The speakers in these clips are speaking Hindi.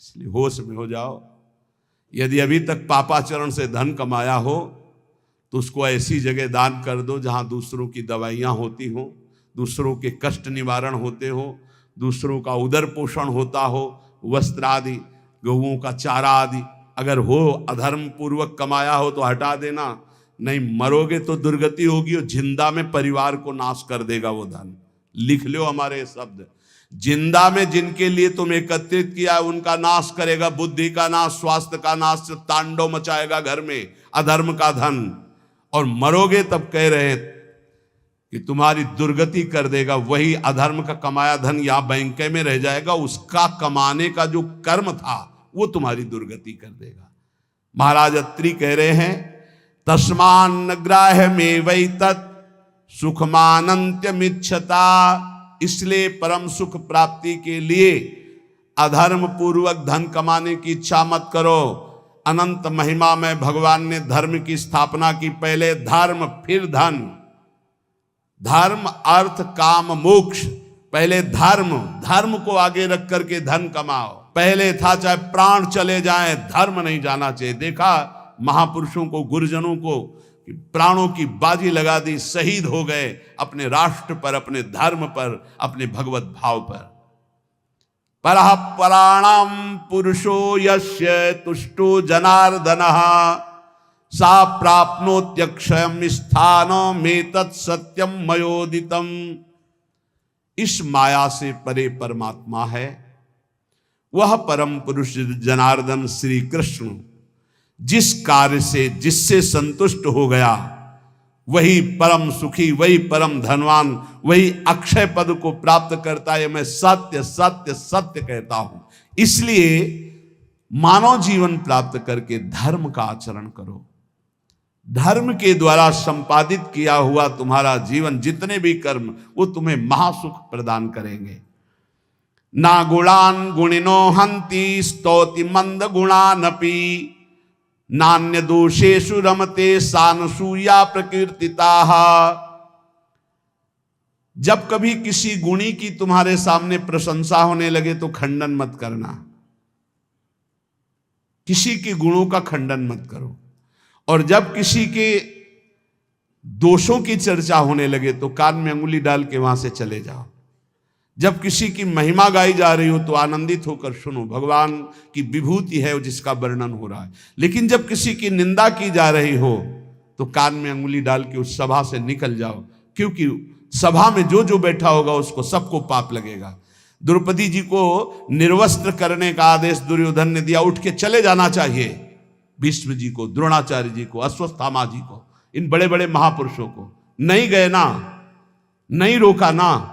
इसलिए होश में हो जाओ। यदि अभी तक पापाचरण से धन कमाया हो तो उसको ऐसी जगह दान कर दो जहां दूसरों की दवाइयां होती हो, दूसरों के कष्ट निवारण होते हो, दूसरों का उदर पोषण होता हो, वस्त्र आदि, गऊओं का चारा आदि अगर हो, अधर्म पूर्वक कमाया हो तो हटा देना, नहीं मरोगे तो दुर्गति होगी और जिंदा में परिवार को नाश कर देगा वो धन। लिख लो हमारे शब्द, जिंदा में जिनके लिए तुम एकत्रित किया उनका नाश करेगा, बुद्धि का नाश, स्वास्थ्य का नाश, तांडव मचाएगा घर में अधर्म का धन, और मरोगे तब कह रहे हैं कि तुम्हारी दुर्गति कर देगा। वही अधर्म का कमाया धन यहां बैंक में रह जाएगा, उसका कमाने का जो कर्म था वो तुम्हारी दुर्गति कर देगा। महाराज अत्रि कह रहे हैं तस्मान ग्राह्य में वै तत् सुखमानंत्यमिच्छता, इसलिए परम सुख प्राप्ति के लिए अधर्म पूर्वक धन कमाने की इच्छा मत करो। अनंत महिमा में भगवान ने धर्म की स्थापना की, पहले धर्म फिर धन, धर्म अर्थ काम मोक्ष, पहले धर्म, धर्म को आगे रख करके धन कमाओ। पहले था चाहे प्राण चले जाएं धर्म नहीं जाना चाहिए। देखा महापुरुषों को, गुरुजनों को, प्राणों की बाजी लगा दी, शहीद हो गए अपने राष्ट्र पर, अपने धर्म पर, अपने भगवत भाव पर। परः पराणाम पुरुषो यस्य तुष्टो जनार्दनः सा प्राप्नोत्यक्षयम् स्थानमेतत् सत्यम मयोदितम्। इस माया से परे परमात्मा है, वह परम पुरुष जनार्दन श्री कृष्ण जिस कार्य से, जिससे संतुष्ट हो गया वही परम सुखी, वही परम धनवान, वही अक्षय पद को प्राप्त करता है। मैं सत्य सत्य सत्य कहता हूं। इसलिए मानव जीवन प्राप्त करके धर्म का आचरण करो। धर्म के द्वारा संपादित किया हुआ तुम्हारा जीवन, जितने भी कर्म, वो तुम्हें महासुख प्रदान करेंगे। ना गुणान गुणिनो हंति स्तौति मंद गुणानपि नान्य दोषेषु रमते सानसूया प्रकीर्तिताः। जब कभी किसी गुणी की तुम्हारे सामने प्रशंसा होने लगे तो खंडन मत करना, किसी के गुणों का खंडन मत करो। और जब किसी के दोषों की चर्चा होने लगे तो कान में अंगुली डाल के वहां से चले जाओ। जब किसी की महिमा गाई जा रही हो तो आनंदित होकर सुनो, भगवान की विभूति है जिसका वर्णन हो रहा है। लेकिन जब किसी की निंदा की जा रही हो तो कान में अंगुली डाल के उस सभा से निकल जाओ, क्योंकि सभा में जो जो बैठा होगा उसको सबको पाप लगेगा। द्रौपदी जी को निर्वस्त्र करने का आदेश दुर्योधन ने दिया, उठ के चले जाना चाहिए। भीष्म जी को, द्रोणाचार्य जी को, अश्वत्थामा जी को, इन बड़े बड़े महापुरुषों को नहीं गए ना, नहीं रोका ना।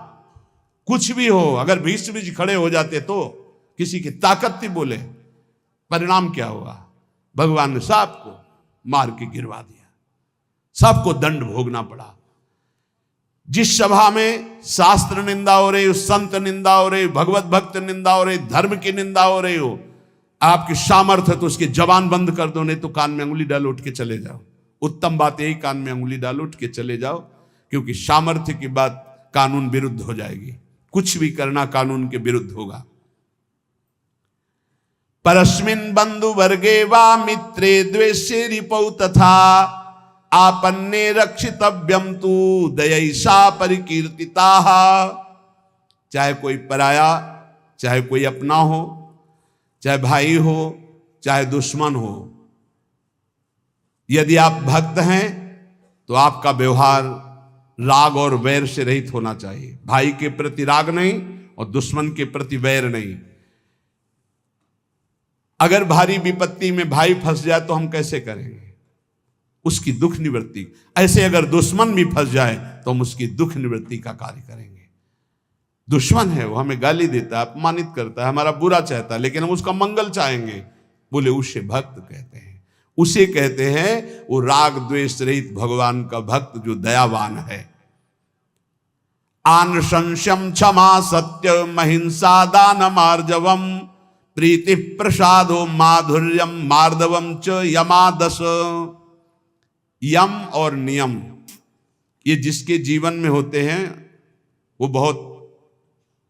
कुछ भी हो, अगर भीष्म जी खड़े हो जाते तो किसी की ताकत थी बोले, परिणाम क्या हुआ? भगवान ने सबको मार के गिरवा दिया, सबको दंड भोगना पड़ा। जिस सभा में शास्त्र निंदा हो रही हो, संत निंदा हो रही हो, भगवत भक्त निंदा हो रही, धर्म की निंदा हो रही हो, आपकी सामर्थ्य तो उसकी जबान बंद कर दो, नहीं तो कान में अंगुली डालो, उठ के चले जाओ। उत्तम बात यही, कान में अंगुली डालो, उठ के चले जाओ, क्योंकि सामर्थ्य की बात कानून विरुद्ध हो जाएगी। कुछ भी करना कानून के विरुद्ध होगा। परस्मिन् बंधु वर्गे वा मित्रे द्वेषे रिपौ तथा आपन्ने रक्षितव्यम तु दयैषा परिकीर्तिताः। चाहे कोई पराया, चाहे कोई अपना हो, चाहे भाई हो, चाहे दुश्मन हो, यदि आप भक्त हैं तो आपका व्यवहार राग और वैर से रहित होना चाहिए। भाई के प्रति राग नहीं और दुश्मन के प्रति वैर नहीं। अगर भारी विपत्ति में भाई फंस जाए तो हम कैसे करेंगे? उसकी दुख निवृत्ति। ऐसे अगर दुश्मन भी फंस जाए तो हम उसकी दुख निवृत्ति का कार्य करेंगे। दुश्मन है, वो हमें गाली देता है, अपमानित करता है, हमारा बुरा चाहता है, लेकिन हम उसका मंगल चाहेंगे, बोले उसे भक्त कहते हैं। उसे कहते हैं वो राग द्वेष रहित भगवान का भक्त जो दयावान है। आन संशम क्षमा सत्य महिंसा दान मार्जवम प्रीति प्रसादो माधुर्यम मार्दवम च यमादस। यम और नियम, ये जिसके जीवन में होते हैं वो बहुत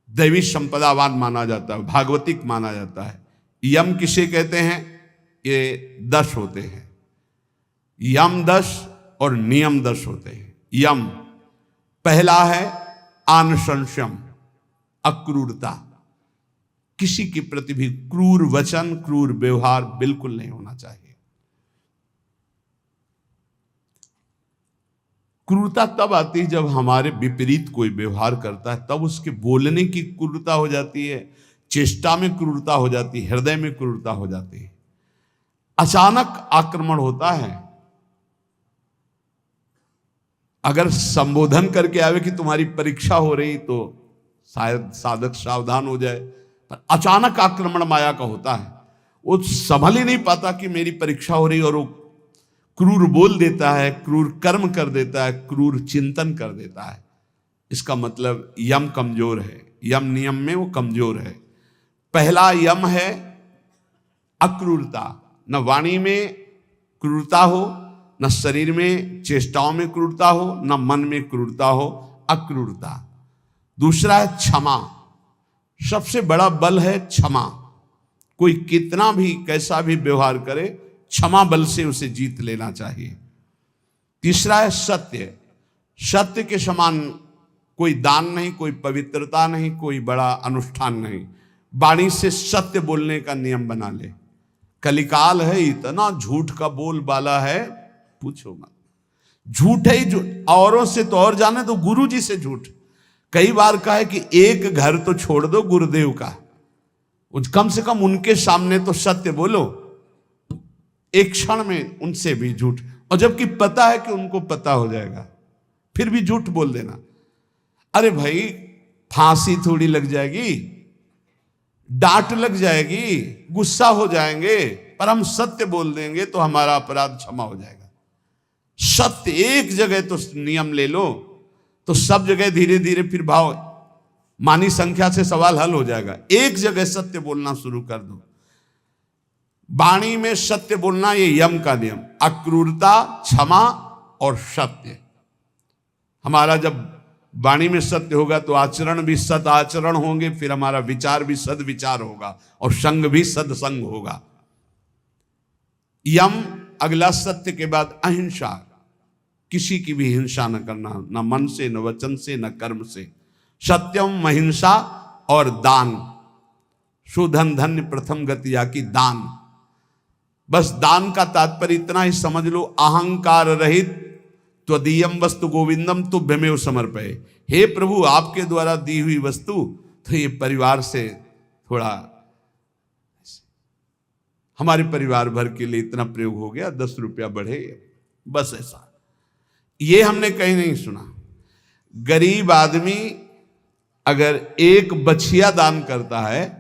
दैवी संपदावान माना जाता है, भागवतिक माना जाता है। यम किसे कहते हैं? ये 10 होते हैं, यम 10 और नियम 10 होते हैं। यम पहला है आनुशंस्यम, अक्रूरता, किसी के प्रति भी क्रूर वचन, क्रूर व्यवहार बिल्कुल नहीं होना चाहिए। क्रूरता तब आती है जब हमारे विपरीत कोई व्यवहार करता है, तब उसके बोलने की क्रूरता हो जाती है, चेष्टा में क्रूरता हो जाती है, हृदय में क्रूरता हो जाती है। अचानक आक्रमण होता है, अगर संबोधन करके आवे कि तुम्हारी परीक्षा हो रही तो शायद साधक सावधान हो जाए, पर अचानक आक्रमण माया का होता है, वो संभल ही नहीं पाता कि मेरी परीक्षा हो रही, और वो क्रूर बोल देता है, क्रूर कर्म कर देता है, क्रूर चिंतन कर देता है। इसका मतलब यम कमजोर है, यम नियम में वो कमजोर है। पहला यम है अक्रूरता, न वाणी में क्रूरता हो, न शरीर में चेष्टाओं में क्रूरता हो, न मन में क्रूरता हो, अक्रूरता। दूसरा है क्षमा, सबसे बड़ा बल है क्षमा। कोई कितना भी कैसा भी व्यवहार करे, क्षमा बल से उसे जीत लेना चाहिए। तीसरा है सत्य, सत्य के समान कोई दान नहीं, कोई पवित्रता नहीं, कोई बड़ा अनुष्ठान नहीं। वाणी से सत्य बोलने का नियम बना ले। कलिकाल है, इतना झूठ का बोलबाला है, पूछो मत। झूठ है ही, औरों से तो और जाने तो गुरु जी से झूठ। कई बार कहा है कि एक घर तो छोड़ दो गुरुदेव का, कम से कम उनके सामने तो सत्य बोलो। एक क्षण में उनसे भी झूठ, और जबकि पता है कि उनको पता हो जाएगा, फिर भी झूठ बोल देना। अरे भाई, फांसी थोड़ी लग जाएगी, डांट लग जाएगी, गुस्सा हो जाएंगे, पर हम सत्य बोल देंगे तो हमारा अपराध क्षमा हो जाएगा। सत्य एक जगह तो नियम ले लो, तो सब जगह धीरे धीरे फिर भाव मानी संख्या से सवाल हल हो जाएगा। एक जगह सत्य बोलना शुरू कर दो। वाणी में सत्य बोलना, ये यम का नियम। अक्रूरता, क्षमा और सत्य। हमारा जब वाणी में सत्य होगा तो आचरण भी सद आचरण होंगे, फिर हमारा विचार भी सद विचार होगा, और संग भी सदसंग होगा। यम अगला, सत्य के बाद अहिंसा, किसी की भी हिंसा न करना, न मन से, न वचन से, न कर्म से। सत्यम, अहिंसा और दान। सुधन धन्य प्रथम गतिया की दान। बस दान का तात्पर्य इतना ही समझ लो, अहंकार रहित त्वदीयम वस्तु गोविंदम तुभ्यमेव समर्पये। हे प्रभु, आपके द्वारा दी हुई वस्तु, तो ये परिवार से थोड़ा, हमारे परिवार भर के लिए इतना प्रयोग हो गया, 10 रुपया बढ़े, बस ऐसा। ये हमने कहीं नहीं सुना। गरीब आदमी अगर एक बछिया दान करता है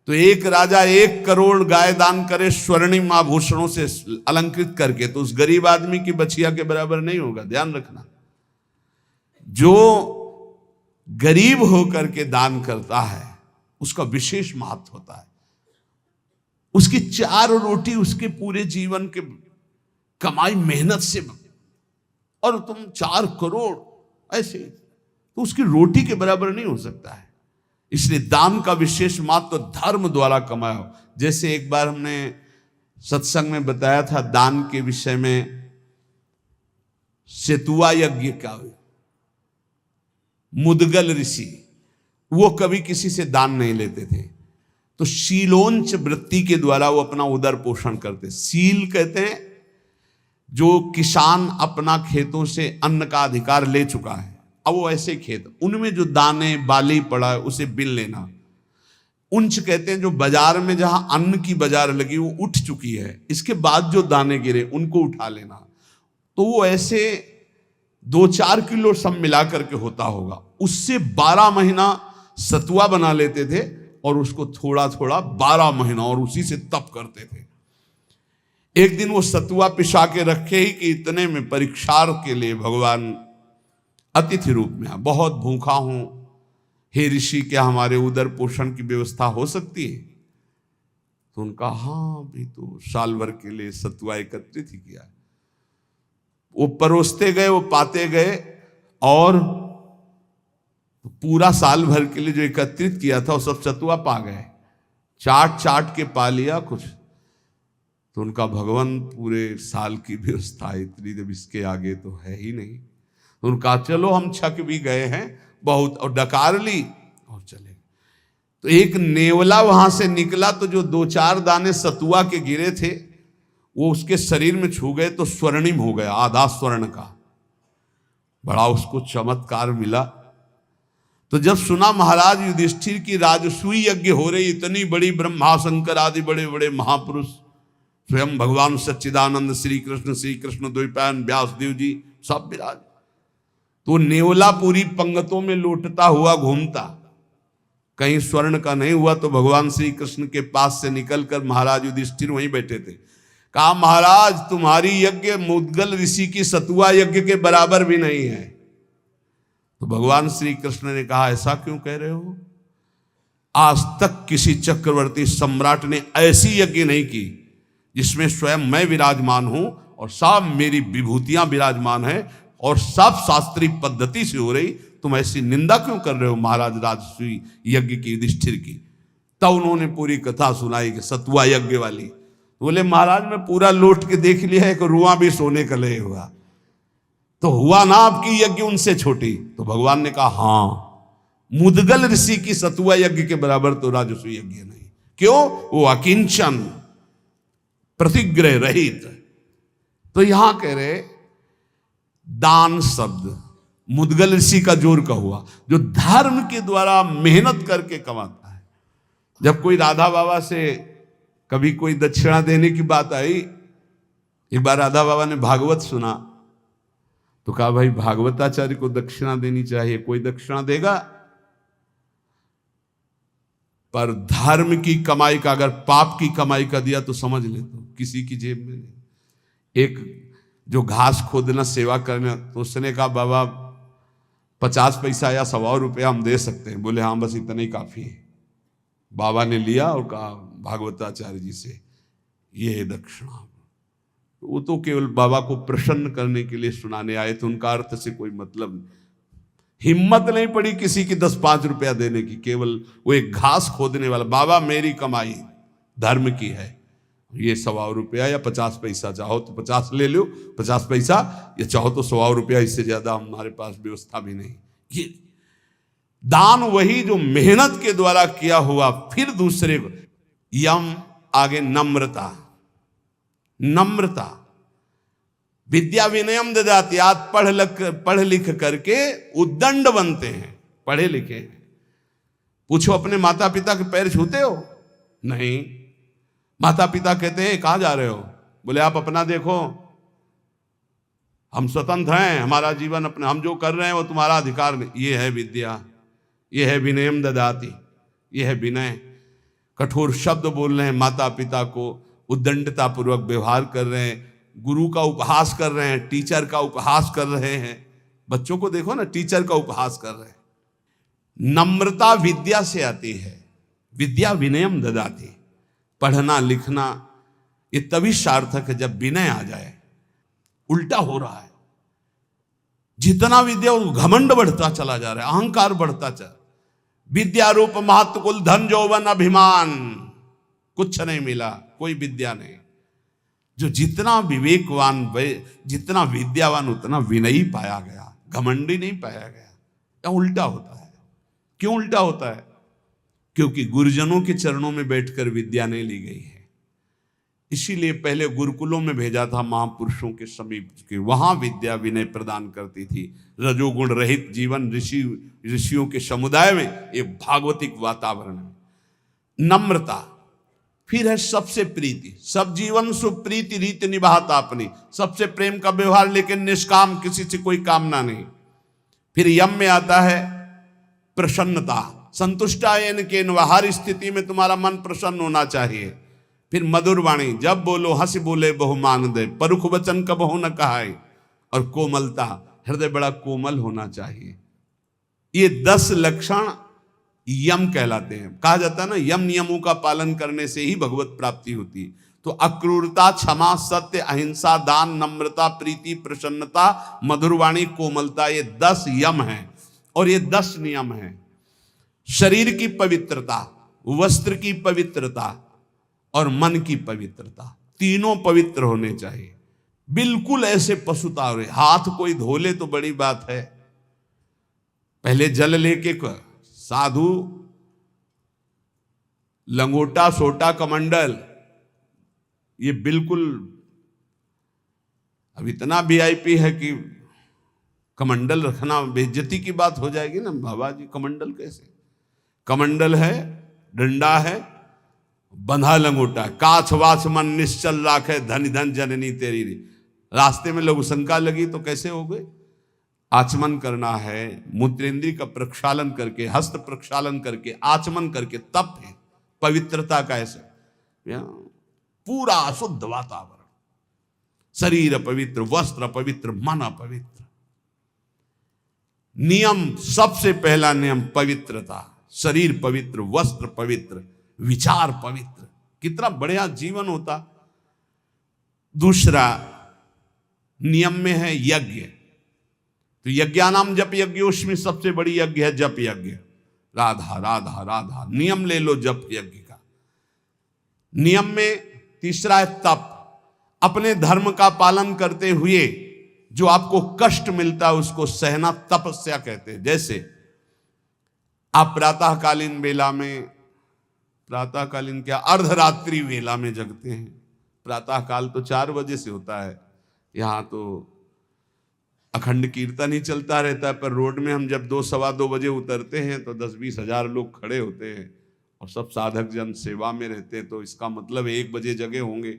तो एक राजा 1 करोड़ गाय दान करे स्वर्णिम आभूषणों से अलंकृत करके, तो उस गरीब आदमी की बछिया के बराबर नहीं होगा, ध्यान रखना। जो गरीब होकर के दान करता है उसका विशेष महत्व होता है। उसकी 4 रोटी उसके पूरे जीवन के कमाई मेहनत से, और तुम 4 करोड़ ऐसे, तो उसकी रोटी के बराबर नहीं हो सकता है। इसलिए दान का विशेष महत्व धर्म द्वारा कमाया हो। जैसे एक बार हमने सत्संग में बताया था दान के विषय में, सेतुआ यज्ञ का, मुदगल ऋषि, वो कभी किसी से दान नहीं लेते थे, तो शीलोंच वृत्ति के द्वारा वो अपना उदर पोषण करते। सील कहते हैं जो किसान अपना खेतों से अन्न का अधिकार ले चुका है, अब वो ऐसे खेत, उनमें जो दाने बाली पड़ा है उसे बिन लेना। उंच कहते हैं जो बाजार में जहां अन्न की बाजार लगी वो उठ चुकी है, इसके बाद जो दाने गिरे उनको उठा लेना। तो वो ऐसे 2-4 किलो सब मिला करके होता होगा। उससे 12 महीना सतुआ बना लेते थे, और उसको थोड़ा थोड़ा 12 महीना, और उसी से तप करते थे। एक दिन वो सतुआ पिसा के रखे ही कि इतने में परीक्षार्थ के लिए भगवान अतिथि रूप में, बहुत भूखा हूं, हे ऋषि, क्या हमारे उदर पोषण की व्यवस्था हो सकती है? तो उनका हाँ, भी तो साल भर के लिए सतुआ एकत्रित ही किया। वो परोसते गए, वो पाते गए, और पूरा साल भर के लिए जो एकत्रित किया था वो सब सतुआ पा गए। चाट चाट के पा लिया कुछ, तो उनका भगवान पूरे साल की व्यवस्था इतनी, जब इसके आगे तो है ही नहीं। तो उनका चलो हम छक भी गए हैं बहुत, और डकार ली और चले। तो एक नेवला वहां से निकला, तो जो 2-4 दाने सतुआ के गिरे थे वो उसके शरीर में छू गए तो स्वर्णिम हो गया, आधा स्वर्ण का। बड़ा उसको चमत्कार मिला। तो जब सुना महाराज युधिष्ठिर की राजसूय यज्ञ हो रही, इतनी बड़ी ब्रह्मा शंकर आदि बड़े बड़े महापुरुष, स्वयं भगवान सच्चिदानंद श्री कृष्ण द्वैपायन व्यासदेव जी सब विराज, तो नेवला पूरी पंगतों में लौटता हुआ घूमता, कहीं स्वर्ण का नहीं हुआ। तो भगवान श्री कृष्ण के पास से निकलकर महाराज युधिष्ठिर वहीं बैठे थे। कहा महाराज तुम्हारी यज्ञ मुद्गल ऋषि की सतुआ यज्ञ के बराबर भी नहीं है। तो भगवान श्री कृष्ण ने कहा ऐसा क्यों कह रहे हो? आज तक किसी चक्रवर्ती सम्राट ने ऐसी यज्ञ नहीं की जिसमें स्वयं मैं विराजमान हूं और सब मेरी विभूतियां विराजमान है और सब शास्त्रीय पद्धति से हो रही। तुम ऐसी निंदा क्यों कर रहे हो महाराज राजसूय यज्ञ की युधिष्ठिर की? तब उन्होंने पूरी कथा सुनाई कि सतुआ यज्ञ वाली। बोले महाराज मैं पूरा लौट के देख लिया है कि रुआ भी सोने का लय हुआ, तो हुआ ना आपकी यज्ञ उनसे छोटी? तो भगवान ने कहा हां, मुद्गल ऋषि की सतुआ यज्ञ के बराबर तो राजसूय यज्ञ नहीं। क्यों? वो अकिंचन, प्रतिग्रह रहित। तो यहां कह रहे दान शब्द मुद्गल ऋषि का जोर का हुआ, जो धर्म के द्वारा मेहनत करके कमाता है। जब कोई राधा बाबा से कभी कोई दक्षिणा देने की बात आई, एक बार राधा बाबा ने भागवत सुना तो कहा भाई भागवताचार्य को दक्षिणा देनी चाहिए, कोई दक्षिणा देगा? पर धर्म की कमाई का, अगर पाप की कमाई का दिया तो समझ ले तो किसी की जेब में नहीं। एक जो घास खोदना सेवा करना, तो उसने कहा बाबा 50 पैसा या 100 रुपया हम दे सकते हैं। बोले हाँ बस इतना ही काफी है। बाबा ने लिया और कहा भागवताचार्य जी से ये दक्षिणा। वो तो केवल बाबा को प्रसन्न करने के लिए सुनाने आए थे, उनका अर्थ से कोई मतलब नहीं। हिम्मत नहीं पड़ी किसी की 10-5 रुपया देने की, केवल वो एक घास खोदने वाला। बाबा मेरी कमाई धर्म की है, ये 100 रुपया या 50 पैसा, चाहो तो 50 ले लो 50 पैसा, या चाहो तो 100 रुपया, इससे ज्यादा हमारे पास व्यवस्था भी नहीं। ये दान वही जो मेहनत के द्वारा किया हुआ। फिर दूसरे यम आगे नम्रता, नम्रता विद्या विनयम ददाति। आज पढ़ लिख करके उद्दंड बनते हैं, पढ़े लिखे हैं। पूछो अपने माता पिता के पैर छूते हो? नहीं। माता पिता कहते हैं कहाँ जा रहे हो? बोले आप अपना देखो, हम स्वतंत्र हैं, हमारा जीवन अपने, हम जो कर रहे हैं वो तुम्हारा अधिकार नहीं। ये है विद्या, ये है विनयम ददाति, ये है विनय। कठोर शब्द बोल रहे हैं, माता पिता को उद्दंडता पूर्वक व्यवहार कर रहे हैं, गुरु का उपहास कर रहे हैं, टीचर का उपहास कर रहे हैं। बच्चों को देखो ना, टीचर का उपहास कर रहे हैं। नम्रता विद्या से आती है, विद्या विनयम ददाति। पढ़ना लिखना ये तभी सार्थक है जब विनय आ जाए। उल्टा हो रहा है, जितना विद्या घमंड बढ़ता चला जा रहा है, अहंकार बढ़ता चला। विद्या रूप महत्व कुल धन यौवन अभिमान, कुछ नहीं मिला, कोई विद्या नहीं। जो जितना विवेकवान, जितना विद्यावान उतना विनयी पाया गया, घमंडी नहीं पाया गया। या उल्टा होता है। क्यों उल्टा होता है? क्योंकि गुरुजनों के चरणों में बैठकर विद्या नहीं ली गई है। इसीलिए पहले गुरुकुलों में भेजा था महापुरुषों के समीप के, वहां विद्या विनय प्रदान करती थी। रजोगुण रहित जीवन, ऋषियों के समुदाय में एक भागवतिक वातावरण है। नम्रता। फिर है सबसे प्रीति, सब जीवन सुप्रीति रीति निभाता अपनी, सबसे प्रेम का व्यवहार, लेकिन निष्काम, किसी से कोई कामना नहीं। फिर यम में आता है प्रसन्नता, संतुष्टायन के हर स्थिति में तुम्हारा मन प्रसन्न होना चाहिए। फिर मधुर वाणी, जब बोलो हंस बोले बहु मान दे, परुख वचन का बहु न कहाए। और कोमलता, हृदय बड़ा कोमल होना चाहिए। ये 10 लक्षण यम कहलाते हैं। कहा जाता है ना, यम नियमों का पालन करने से ही भगवत प्राप्ति होती है। तो अक्रूरता, क्षमा, सत्य, अहिंसा, दान, नम्रता, प्रीति, प्रसन्नता, मधुरवाणी, कोमलता, ये 10 यम हैं और ये 10 नियम हैं। शरीर की पवित्रता, वस्त्र की पवित्रता और मन की पवित्रता, तीनों पवित्र होने चाहिए। बिल्कुल ऐसे पशुता हो रहे, हाथ कोई धो ले तो बड़ी बात है, पहले जल लेके साधु लंगोटा सोटा कमंडल, ये बिल्कुल अब इतना वीआईपी है कि कमंडल रखना बेइज्जती की बात हो जाएगी ना। बाबा जी कमंडल कैसे, कमंडल है, डंडा है, बंधा लंगोटा, काछ वाछ मन निश्चल राखे, धन धन जननी तेरी। रास्ते में लघु शंका लगी तो कैसे हो गए? आचमन करना है, मूत्रेंद्री का प्रक्षालन करके, हस्त प्रक्षालन करके, आचमन करके, तप है पवित्रता का। ऐसे पूरा शुद्ध वातावरण, शरीर अपवित्र, वस्त्र अपवित्र, मन अपवित्र। नियम, सबसे पहला नियम पवित्रता, शरीर पवित्र, वस्त्र पवित्र, विचार पवित्र, कितना बढ़िया जीवन होता। दूसरा नियम में है यज्ञ, तो यज्ञानाम जप यज्ञ, उसमें सबसे बड़ी यज्ञ है जप यज्ञ। राधा राधा राधा, नियम ले लो जप यज्ञ का। नियम में तीसरा है तप, अपने धर्म का पालन करते हुए जो आपको कष्ट मिलता है उसको सहना तपस्या कहते हैं। जैसे आप प्रातःकालीन वेला में, प्रातःकालीन क्या, अर्धरात्रि वेला में जगते हैं। प्रातःकाल तो 4 बजे से होता है, यहाँ तो अखंड कीर्तन ही चलता रहता है, पर रोड में हम जब 2 सवा 2 बजे उतरते हैं तो 10-20 हजार लोग खड़े होते हैं और सब साधक जन सेवा में रहते हैं। तो इसका मतलब 1 बजे जगे होंगे,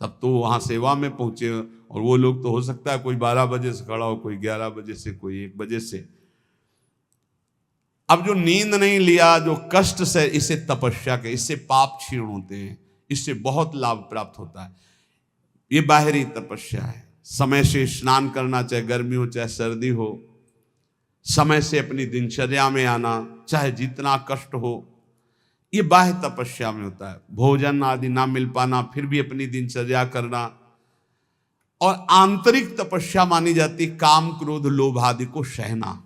तब तो वहाँ सेवा में पहुँचे। और वो लोग तो हो सकता है कोई 12 बजे से खड़ा हो, कोई 11 बजे से, कोई 1 बजे से। अब जो नींद नहीं लिया, जो कष्ट से, इसे तपस्या के, इससे पाप क्षीण होते हैं, इससे बहुत लाभ प्राप्त होता है। ये बाहरी तपस्या है। समय से स्नान करना, चाहे गर्मी हो चाहे सर्दी हो, समय से अपनी दिनचर्या में आना, चाहे जितना कष्ट हो, ये बाह्य तपस्या में होता है। भोजन आदि ना मिल पाना, फिर भी अपनी दिनचर्या करना। और आंतरिक तपस्या मानी जाती काम क्रोध लोभ आदि को सहना,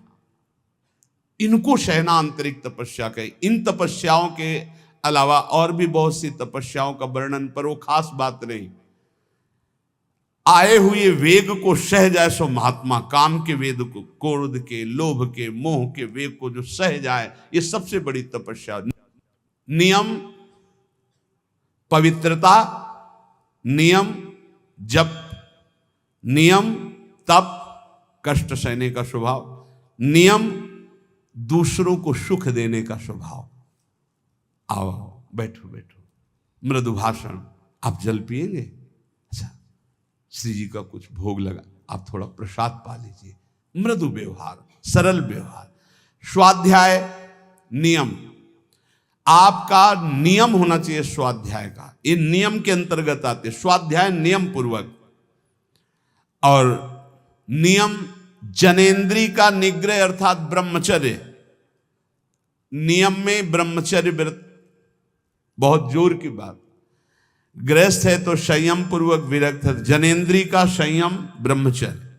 इनको सहना आंतरिक तपस्या के। इन तपस्याओं के अलावा और भी बहुत सी तपस्याओं का वर्णन, पर वो खास बात नहीं। आए हुए वेग को सह जाए सो महात्मा, काम के वेग को, क्रोध के, लोभ के, मोह के वेग को जो सह जाए, ये सबसे बड़ी तपस्या। नियम पवित्रता, नियम जप, नियम तप, कष्ट सहने का स्वभाव, नियम दूसरों को सुख देने का स्वभाव। आओ बैठो बैठो, मृदु भाषण। आप जल पिएंगे? अच्छा, श्री जी का कुछ भोग लगा, आप थोड़ा प्रसाद पा लीजिए। मृदु व्यवहार, सरल व्यवहार। स्वाध्याय नियम, आपका नियम होना चाहिए स्वाध्याय का। ये नियम के अंतर्गत आते, स्वाध्याय नियम पूर्वक। और नियम जनेन्द्री का निग्रह अर्थात ब्रह्मचर्य। नियम में ब्रह्मचर्य व्रत बहुत जोर की बात। गृहस्थ है तो संयम पूर्वक विरक्त है। जनेन्द्री का संयम ब्रह्मचर्य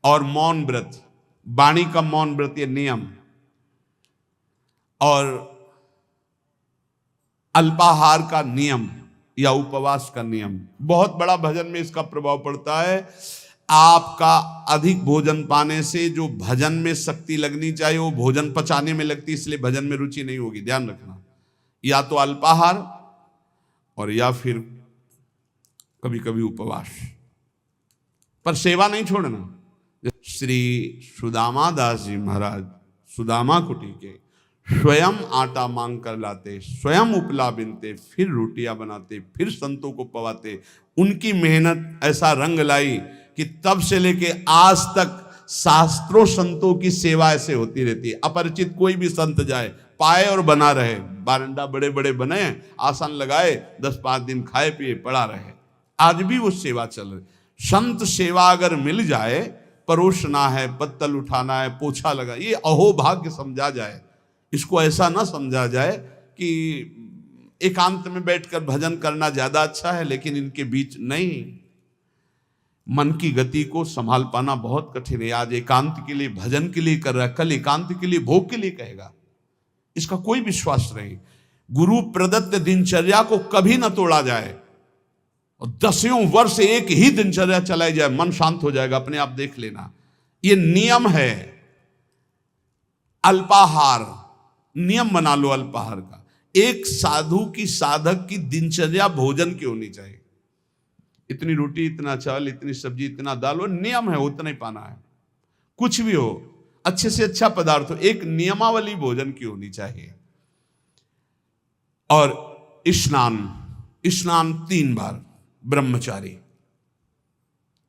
और मौन व्रत, वाणी का मौन व्रत, ये नियम। और अल्पाहार का नियम या उपवास का नियम, बहुत बड़ा भजन में इसका प्रभाव पड़ता है। आपका अधिक भोजन पाने से जो भजन में शक्ति लगनी चाहिए वो भोजन पचाने में लगती, इसलिए भजन में रुचि नहीं होगी। ध्यान रखना, या तो अल्पाहार और या फिर कभी कभी उपवास, पर सेवा नहीं छोड़ना। श्री सुदामा दास जी महाराज सुदामा कुटी के स्वयं आटा मांग कर लाते, स्वयं उपला बिनते, फिर रोटियां बनाते, फिर संतों को पवाते। उनकी मेहनत ऐसा रंग लाई कि तब से लेके आज तक शास्त्रों संतों की सेवा ऐसे होती रहती है। अपरिचित कोई भी संत जाए, पाए और बना रहे। बारंडा बड़े बड़े बने, आसन लगाए, 10-5 दिन खाए पिए पड़ा रहे। आज भी वो सेवा चल रही। संत सेवा अगर मिल जाए, परोसना है, पत्तल उठाना है, पोछा लगा, ये अहोभाग्य समझा जाए। इसको ऐसा ना समझा जाए कि एकांत में बैठकर भजन करना ज्यादा अच्छा है, लेकिन इनके बीच नहीं। मन की गति को संभाल पाना बहुत कठिन है। आज एकांत के लिए भजन के लिए कर रहा है, कल एकांत के लिए भोग के लिए कहेगा। इसका कोई विश्वास नहीं। गुरु प्रदत्त दिनचर्या को कभी न तोड़ा जाए और 10 वर्ष एक ही दिनचर्या चलाई जाए, मन शांत हो जाएगा अपने आप, देख लेना। ये नियम है। अल्पाहार नियम बना लो अल्पाहार का। एक साधु की, साधक की दिनचर्या भोजन की होनी चाहिए। इतनी रोटी, इतना चावल, इतनी सब्जी, इतना दाल, वो नियम है, उतना ही पाना है। कुछ भी हो, अच्छे से अच्छा पदार्थ हो, एक नियमावली भोजन की होनी चाहिए। और स्नान 3 बार, ब्रह्मचारी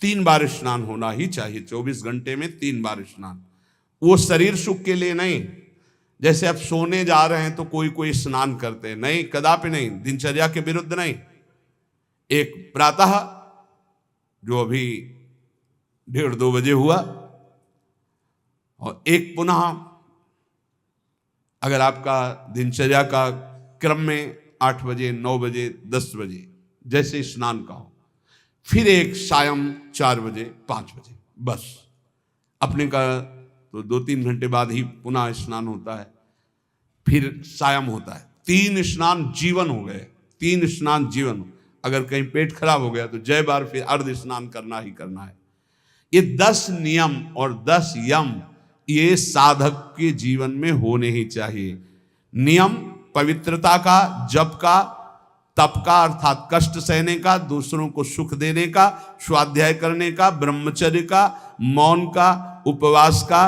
3 बार स्नान होना ही चाहिए। 24 घंटे में 3 बार स्नान। वो शरीर सुख के लिए नहीं, जैसे अब सोने जा रहे हैं तो कोई स्नान करते हैं, नहीं, कदापि नहीं, दिनचर्या के विरुद्ध नहीं। एक प्रातः जो अभी 1:30-2 बजे हुआ, और एक पुनः अगर आपका दिनचर्या का क्रम में 8 बजे, 9 बजे, 10 बजे जैसे स्नान का हो, फिर एक सायं 4 बजे, 5 बजे, बस। अपने का तो 2-3 घंटे बाद ही पुनः स्नान होता है, फिर सायं होता है। 3 स्नान जीवन हो गए, 3 स्नान जीवन। अगर कहीं पेट खराब हो गया तो जय बार फिर अर्ध स्नान करना ही करना है। ये 10 नियम और 10 यम ये साधक के जीवन में होने ही चाहिए। नियम पवित्रता का, जप का, तप का अर्थात कष्ट सहने का, दूसरों को सुख देने का, स्वाध्याय करने का, ब्रह्मचर्य का, मौन का, उपवास का,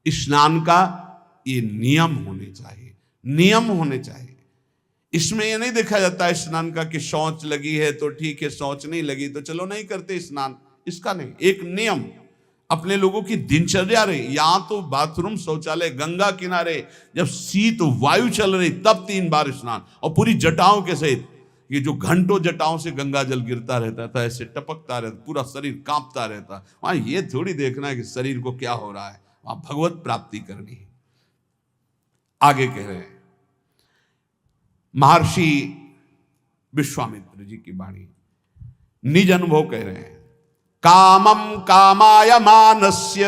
स्नान का, ये नियम होने चाहिए। नियम होने चाहिए। इसमें ये नहीं देखा जाता है स्नान का कि शौच लगी है तो ठीक है, शौच नहीं लगी तो चलो नहीं करते स्नान, इसका नहीं। एक नियम अपने लोगों की दिनचर्या रही। यहां तो बाथरूम, शौचालय गंगा किनारे, जब शीत वायु चल रही तब 3 बार स्नान, और पूरी जटाओं के सहित। ये जो घंटों जटाओं से गंगा जल गिरता रहता था, ऐसे टपकता रहता, पूरा शरीर कांपता रहता। वहां ये थोड़ी देखना है कि शरीर को क्या हो रहा है, वहां भगवत प्राप्ति करनी है। आगे कह रहे हैं महर्षि विश्वामित्र जी की वाणी, निज अनुभव कह रहे हैं। कामम कामाय मानस्य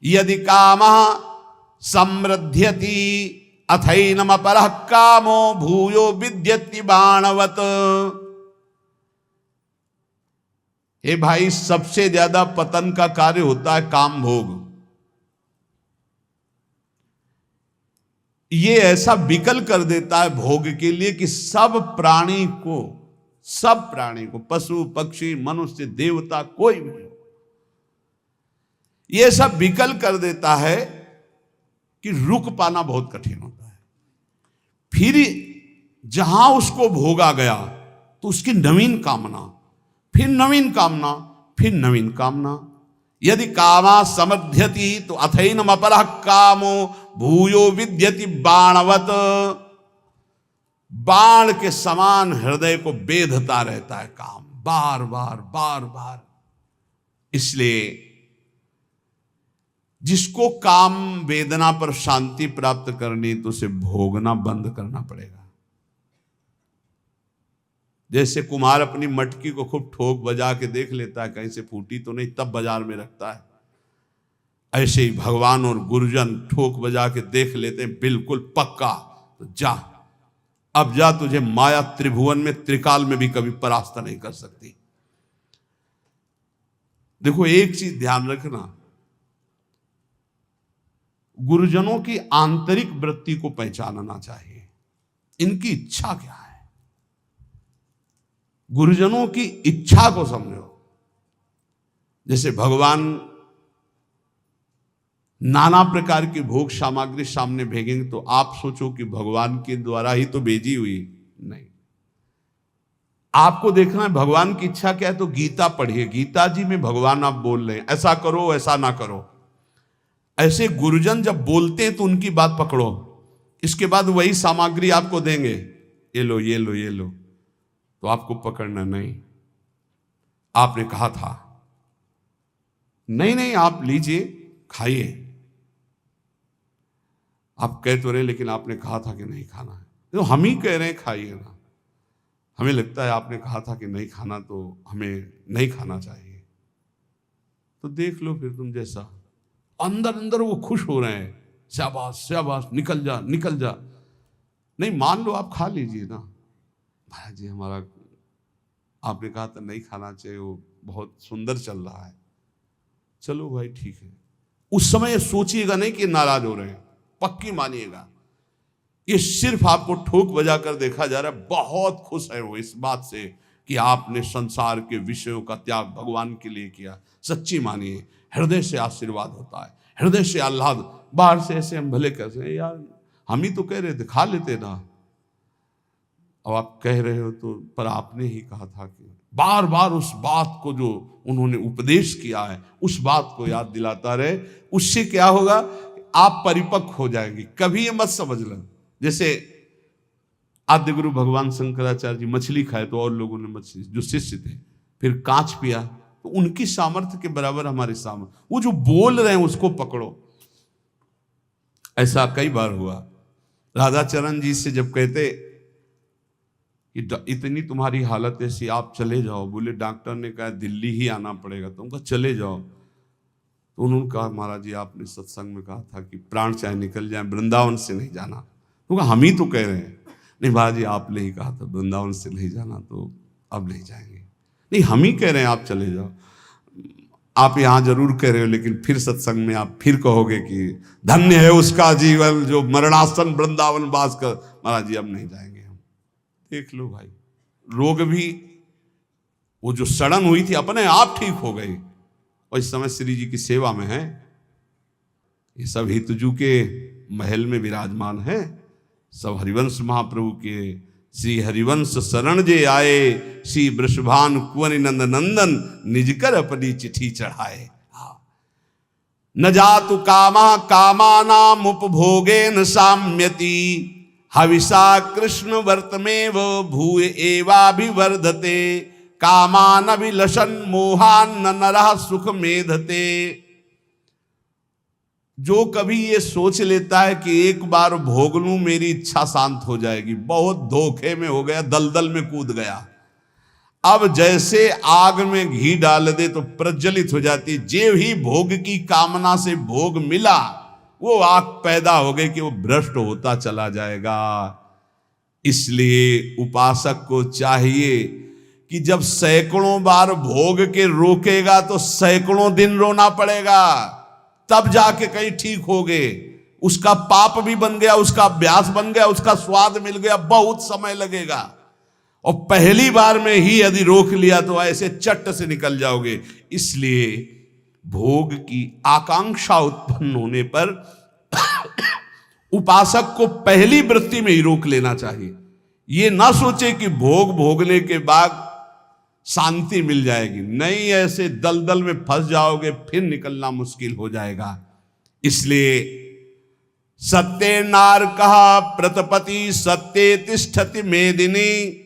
यदि कामः समृद्ध्यति अथैनम अपरः कामो भूयो विद्यति बाणवत। हे भाई, सबसे ज्यादा पतन का कार्य होता है काम भोग। ये ऐसा विकल कर देता है भोग के लिए कि सब प्राणी को, पशु पक्षी मनुष्य देवता कोई भी, ये सब विकल कर देता है कि रुक पाना बहुत कठिन होता है। फिर जहां उसको भोगा गया तो उसकी नवीन कामना, फिर नवीन कामना, फिर नवीन कामना। यदि कामा समध्यति तो अथैनम अपरः कामो भूयो विद्यति बाणवत। बाण के समान हृदय को बेधता रहता है काम, बार बार बार बार। इसलिए जिसको काम वेदना पर शांति प्राप्त करनी तो उसे भोगना बंद करना पड़ेगा। जैसे कुम्हार अपनी मटकी को खूब ठोक बजा के देख लेता है कहीं से फूटी तो नहीं, तब बाजार में रखता है, ऐसे ही भगवान और गुरुजन ठोक बजा के देख लेते हैं बिल्कुल पक्का, तो जा, अब जा, तुझे माया त्रिभुवन में त्रिकाल में भी कभी परास्त नहीं कर सकती। देखो एक चीज ध्यान रखना, गुरुजनों की आंतरिक वृत्ति को पहचानना चाहिए, इनकी इच्छा क्या है। गुरुजनों की इच्छा को समझो। जैसे भगवान नाना प्रकार की भोग सामग्री सामने भेजेंगे तो आप सोचो कि भगवान के द्वारा ही तो भेजी हुई, नहीं। आपको देखना है भगवान की इच्छा क्या है, तो गीता पढ़िए, गीता जी में भगवान आप बोल रहे हैं ऐसा करो ऐसा ना करो। ऐसे गुरुजन जब बोलते हैं तो उनकी बात पकड़ो, इसके बाद वही सामग्री आपको देंगे, ये लो ये लो ये लो, तो आपको पकड़ना नहीं। आपने कहा था नहीं नहीं आप लीजिए खाइए, आप कह तो रहे लेकिन आपने कहा था कि नहीं खाना है, तो हम ही कह रहे हैं खाइए ना। हमें लगता है आपने कहा था कि नहीं खाना तो हमें नहीं खाना चाहिए, तो देख लो फिर तुम जैसा। अंदर अंदर वो खुश हो रहे हैं, शाबाश शाबाश, निकल जा निकल जा। नहीं, मान लो आप खा लीजिए ना। महाराज जी हमारा, आपने कहा था नहीं खाना चाहिए, वो बहुत सुंदर चल रहा है। चलो भाई ठीक है। उस समय सोचिएगा नहीं कि नाराज हो रहे हैं, पक्की मानिएगा। ये सिर्फ आपको ठोक बजा कर देखा जा रहा है। बहुत खुश है वो इस बात से कि आपने संसार के विषयों का त्याग भगवान के लिए किया। सच्ची मानिए, हृदय से आशीर्वाद होता है, हृदय से आह्लाद। बाहर से ऐसे हम भले कैसे हैं यार, हम ही तो कह रहे थे खा लेते ना। अब आप कह रहे हो तो, पर आपने ही कहा था कि बार बार उस बात को जो उन्होंने उपदेश किया है उस बात को याद दिलाता रहे। उससे क्या होगा, आप परिपक्व हो जाएंगे। कभी ये मत समझ लें जैसे आद्य गुरु भगवान शंकराचार्य जी मछली खाए तो और लोगों ने मछली, जो शिष्य थे, फिर कांच पिया तो उनकी सामर्थ्य के बराबर हमारे सामर्थ्य। वो जो बोल रहे हैं उसको पकड़ो। ऐसा कई बार हुआ। राधाचरण जी से जब कहते कि इतनी तुम्हारी हालत ऐसी, आप चले जाओ। बोले डॉक्टर ने कहा दिल्ली ही आना पड़ेगा। तो उनका चले जाओ। तो उन्होंने कहा महाराज जी आपने सत्संग में कहा था कि प्राण चाहे निकल जाए वृंदावन से नहीं जाना। तो हम ही तो कह रहे हैं। नहीं महाराज जी आपने ही कहा था वृंदावन से नहीं जाना, तो अब नहीं जाएंगे। नहीं, हम ही कह रहे हैं आप चले जाओ। आप यहाँ जरूर कह रहे हो, लेकिन फिर सत्संग में आप फिर कहोगे कि धन्य है उसका जीवन जो मरणासन वृंदावन वास कर। महाराज जी अब नहीं जाएंगे हम। देख लो भाई, रोग भी वो जो सड़न हुई थी अपने आप ठीक हो गई, और इस समय श्री जी की सेवा में है। ये सब हितजू के महल में विराजमान है। सब हरिवंश महाप्रभु के श्री हरिवंश शरण जे आए, श्री वृषभान कुवन नंद नंदन निजकर अपनी चिट्ठी चढ़ाए। न जातु कामा कामानाम उपभोगेन साम्यति, हविषा कृष्ण वर्तमेव भूय एवाभिवर्धते, कामान अभिलषन् मोहान न नरः सुख मेधते। जो कभी ये सोच लेता है कि एक बार भोग लूं मेरी इच्छा शांत हो जाएगी, बहुत धोखे में हो गया, दलदल में कूद गया। अब जैसे आग में घी डाल दे तो प्रज्वलित हो जाती। जे ही भोग की कामना से भोग मिला, वो आग पैदा हो गई कि वो भ्रष्ट होता चला जाएगा। इसलिए उपासक को चाहिए कि जब सैकड़ों बार भोग के रोकेगा तो सैकड़ों दिन रोना पड़ेगा, तब जाके कहीं ठीक हो गए। उसका पाप भी बन गया, उसका अभ्यास बन गया, उसका स्वाद मिल गया, बहुत समय लगेगा। और पहली बार में ही यदि रोक लिया तो ऐसे चट से निकल जाओगे। इसलिए भोग की आकांक्षा उत्पन्न होने पर उपासक को पहली वृत्ति में ही रोक लेना चाहिए। ये ना सोचे कि भोग भोगने के बाद शांति मिल जाएगी। नहीं, ऐसे दलदल में फंस जाओगे, फिर निकलना मुश्किल हो जाएगा। इसलिए सत्य नार कहा प्रतपति, सत्य तिष्ठति मेदिनी।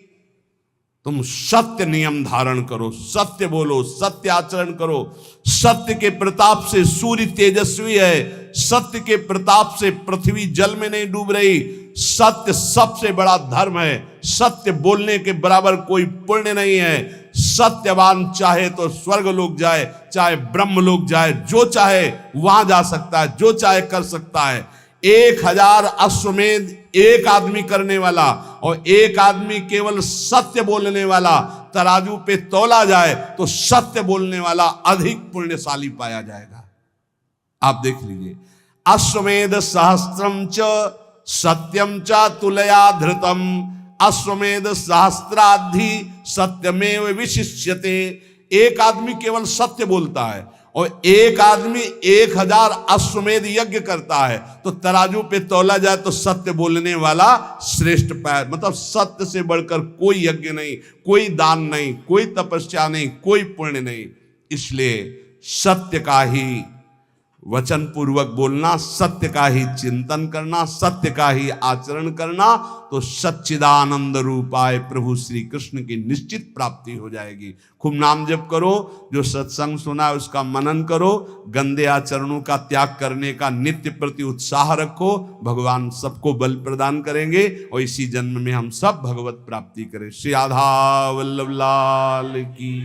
तुम सत्य नियम धारण करो, सत्य बोलो, सत्य आचरण करो। सत्य के प्रताप से सूर्य तेजस्वी है, सत्य के प्रताप से पृथ्वी जल में नहीं डूब रही। सत्य सबसे बड़ा धर्म है। सत्य बोलने के बराबर कोई पुण्य नहीं है। सत्यवान चाहे तो स्वर्ग लोक जाए, चाहे ब्रह्म लोक जाए, जो चाहे वहां जा सकता है, जो चाहे कर सकता है। 1000 अश्वमेध एक आदमी करने वाला और एक आदमी केवल सत्य बोलने वाला तराजू पे तोला जाए तो सत्य बोलने वाला अधिक पुण्यशाली पाया जाएगा। आप देख लीजिए, अश्वमेध सहस्त्रम च सत्यम च तुलया धृतम, अश्वमेध सहस्त्राधि सत्यमेव विशिष्यते। एक आदमी केवल सत्य बोलता है और एक आदमी 1000 अश्वमेध यज्ञ करता है, तो तराजू पे तौला जाए तो सत्य बोलने वाला श्रेष्ठ पाया। मतलब सत्य से बढ़कर कोई यज्ञ नहीं, कोई दान नहीं, कोई तपस्या नहीं, कोई पुण्य नहीं। इसलिए सत्य का ही वचन पूर्वक बोलना, सत्य का ही चिंतन करना, सत्य का ही आचरण करना, तो सच्चिदानंद रूपाय प्रभु श्री कृष्ण की निश्चित प्राप्ति हो जाएगी। खूब नाम जप करो, जो सत्संग सुना उसका मनन करो, गंदे आचरणों का त्याग करने का नित्य प्रति उत्साह रखो। भगवान सबको बल प्रदान करेंगे और इसी जन्म में हम सब भगवत प्राप्ति करें। श्री राधा वल्लभ लाल की।